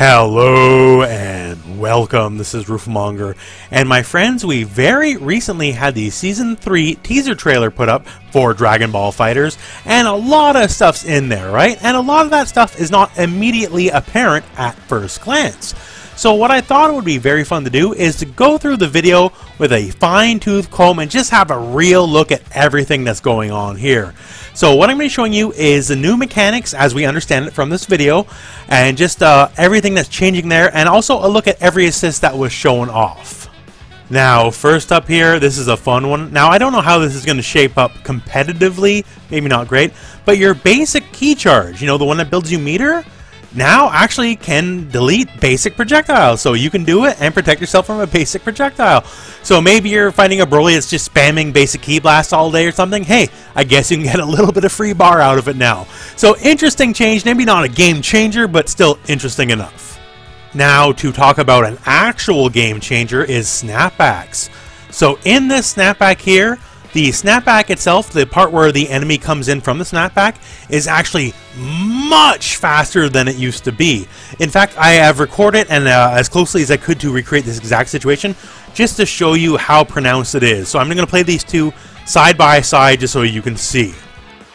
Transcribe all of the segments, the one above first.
Hello and welcome, this is rooflemonger, and my friends, we very recently had the Season 3 teaser trailer put up for Dragon Ball FighterZ, and a lot of stuff's in there, right? And a lot of that stuff is not immediately apparent at first glance. So what I thought would be very fun to do is to go through the video with a fine-tooth comb and just have a real look at everything that's going on here. So what I'm going to be showing you is the new mechanics as we understand it from this video, and just everything that's changing there, and also a look at every assist that was shown off. Now, first up here, this is a fun one. Now, I don't know how this is going to shape up competitively, maybe not great, but your basic key charge, you know, the one that builds you meter, now actually can delete basic projectiles, so you can do it and protect yourself from a basic projectile. So maybe you're fighting a Broly that's just spamming basic key blast all day or something. Hey, I guess you can get a little bit of free bar out of it now. So interesting change, maybe not a game changer, but still interesting enough. Now to talk about an actual game changer is Snapbacks. So in this snapback here, the snapback itself, the part where the enemy comes in from the snapback, is actually much faster than it used to be. In fact, I have recorded and as closely as I could to recreate this exact situation, just to show you how pronounced it is. So I'm going to play these two side by side just so you can see.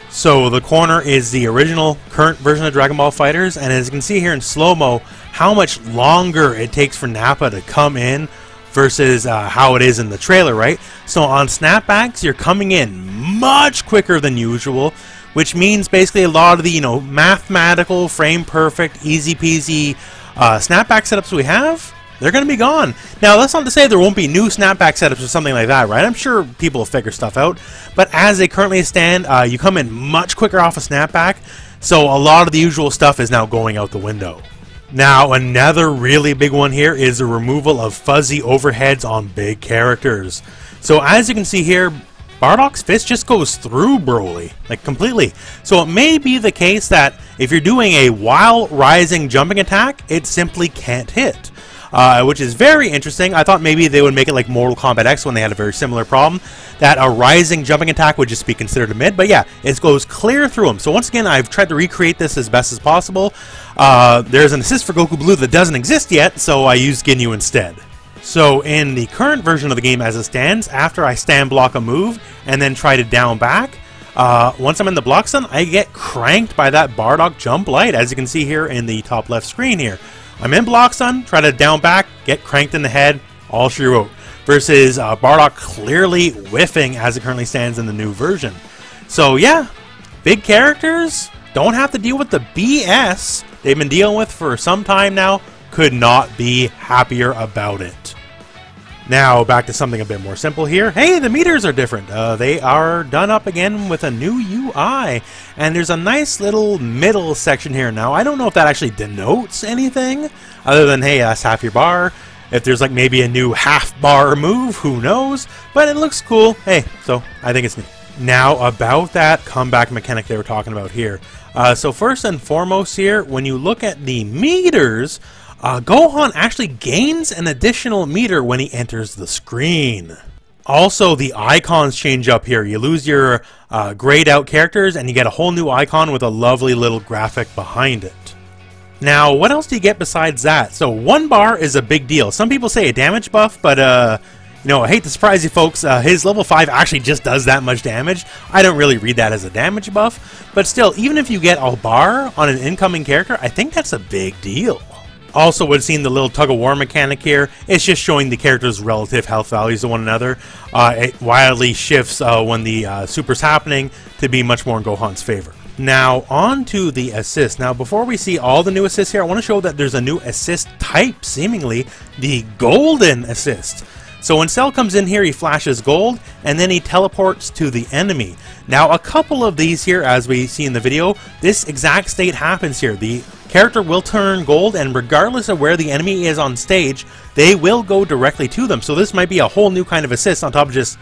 So the corner is the original current version of Dragon Ball FighterZ, and as you can see here in slow-mo, how much longer it takes for Nappa to come in versus how it is in the trailer, right? So on snapbacks, you're coming in much quicker than usual, which means basically a lot of the, mathematical, frame perfect, easy peasy snapback setups we have, they're going to be gone. Now, that's not to say there won't be new snapback setups or something like that, right? I'm sure people will figure stuff out, but as they currently stand, you come in much quicker off a snapback, so a lot of the usual stuff is now going out the window. Now, another really big one here is the removal of fuzzy overheads on big characters. So as you can see here, Bardock's fist just goes through Broly, like completely. So it may be the case that if you're doing a while rising jumping attack, it simply can't hit. Which is very interesting. I thought maybe they would make it like Mortal Kombat X when they had a very similar problem, that a rising jumping attack would just be considered a mid, but yeah, it goes clear through them. So once again, I've tried to recreate this as best as possible. There's an assist for Goku Blue that doesn't exist yet, so I used Ginyu instead. So in the current version of the game as it stands, after I stand block a move and then try to down back, once I'm in the block stun, I get cranked by that Bardock jump light, as you can see here in the top left screen here. I'm in block stun, try to down back, get cranked in the head, all she wrote. Versus Bardock clearly whiffing as it currently stands in the new version. So yeah, big characters don't have to deal with the BS they've been dealing with for some time now. Could not be happier about it. Now back to something a bit more simple here. Hey, the meters are different. They are done up again with a new UI. And there's a nice little middle section here now. I don't know if that actually denotes anything other than, hey, that's half your bar. If there's like maybe a new half bar move, who knows? But it looks cool. Hey, so I think it's neat. Now about that comeback mechanic they were talking about here. So first and foremost here, when you look at the meters, Gohan actually gains an additional meter when he enters the screen. Also, the icons change up here. You lose your grayed out characters and you get a whole new icon with a lovely little graphic behind it. Now, what else do you get besides that? So 1 bar is a big deal. Some people say a damage buff, but I hate to surprise you folks, his level 5 actually just does that much damage. I don't really read that as a damage buff, but still, even if you get a bar on an incoming character, I think that's a big deal. Also, we've seen the little tug-of-war mechanic here. It's just showing the characters' relative health values to one another. It wildly shifts when the super's happening to be much more in Gohan's favor. Now, on to the assist. Now, before we see all the new assists here, I want to show that there's a new assist type, seemingly, the golden assist. So when Cell comes in here, he flashes gold, and then he teleports to the enemy. Now, a couple of these here, as we see in the video, this exact state happens here. The character will turn gold, and regardless of where the enemy is on stage, they will go directly to them. So this might be a whole new kind of assist on top of just,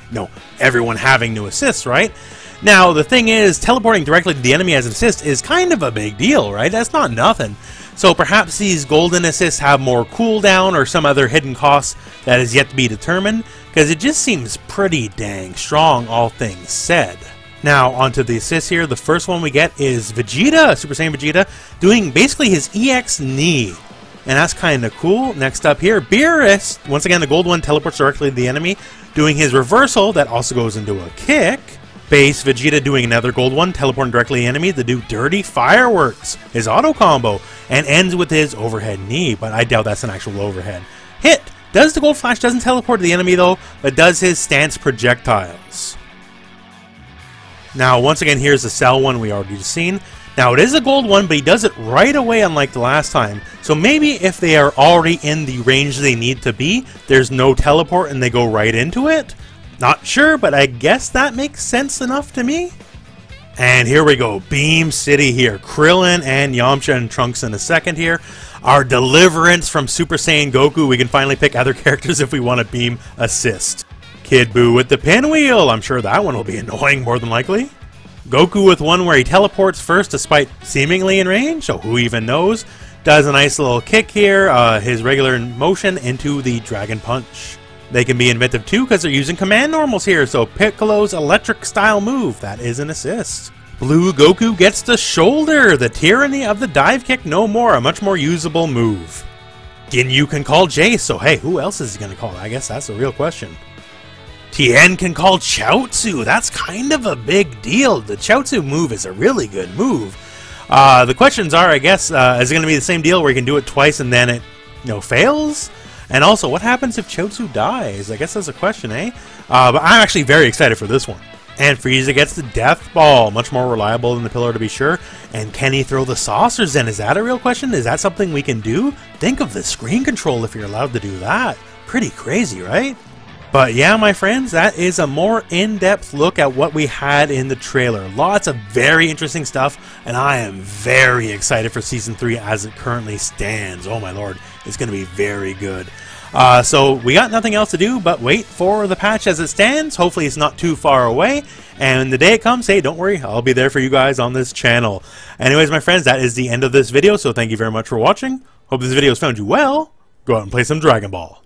everyone having new assists, right? Now, the thing is, teleporting directly to the enemy as an assist is kind of a big deal, right? That's not nothing. So perhaps these golden assists have more cooldown or some other hidden costs that is yet to be determined, because it just seems pretty dang strong, all things said. Now, onto the assists here. The first one we get is Vegeta, Super Saiyan Vegeta, doing basically his EX knee. and that's kind of cool. Next up here, Beerus, once again the gold one teleports directly to the enemy, doing his reversal that also goes into a kick. Base Vegeta doing another gold one, teleporting directly to the enemy to do Dirty Fireworks, his auto combo, and ends with his overhead knee, but I doubt that's an actual overhead. Hit! Does the gold flash, doesn't teleport to the enemy though, but does his stance projectiles. Now once again here's the Cell one we already just seen. Now it is a gold one, but he does it right away unlike the last time. So maybe if they are already in the range they need to be, there's no teleport and they go right into it? Not sure, but I guess that makes sense enough to me. And here we go, Beam City here. Krillin and Yamcha and Trunks in a second here. Our deliverance from Super Saiyan Goku. We can finally pick other characters if we want to beam assist. Kid Buu with the pinwheel. I'm sure that one will be annoying more than likely. Goku with one where he teleports first despite seemingly in range, so who even knows. Does a nice little kick here, his regular motion into the Dragon Punch. They can be inventive too because they're using command normals here, so Piccolo's electric style move, that is an assist. Blue Goku gets the shoulder, the tyranny of the dive kick no more, a much more usable move. Ginyu can call Jace, so hey, who else is he going to call? I guess that's the real question. Tien can call Chaozu, that's kind of a big deal. The Chaozu move is a really good move. The questions are, I guess, is it going to be the same deal where you can do it twice and then it, fails? And also, what happens if Chaozu dies? I guess that's a question, eh? But I'm actually very excited for this one. And Frieza gets the Death Ball, much more reliable than the Pillar to be sure. And can he throw the saucers in? Is that a real question? Is that something we can do? Think of the screen control if you're allowed to do that. Pretty crazy, right? But yeah, my friends, that is a more in-depth look at what we had in the trailer. Lots of very interesting stuff, and I am very excited for Season 3 as it currently stands. Oh my lord, it's going to be very good. So we got nothing else to do but wait for the patch as it stands. Hopefully it's not too far away, and the day it comes, hey, don't worry, I'll be there for you guys on this channel. Anyways, my friends, that is the end of this video, so thank you very much for watching. Hope this video has found you well. Go out and play some Dragon Ball.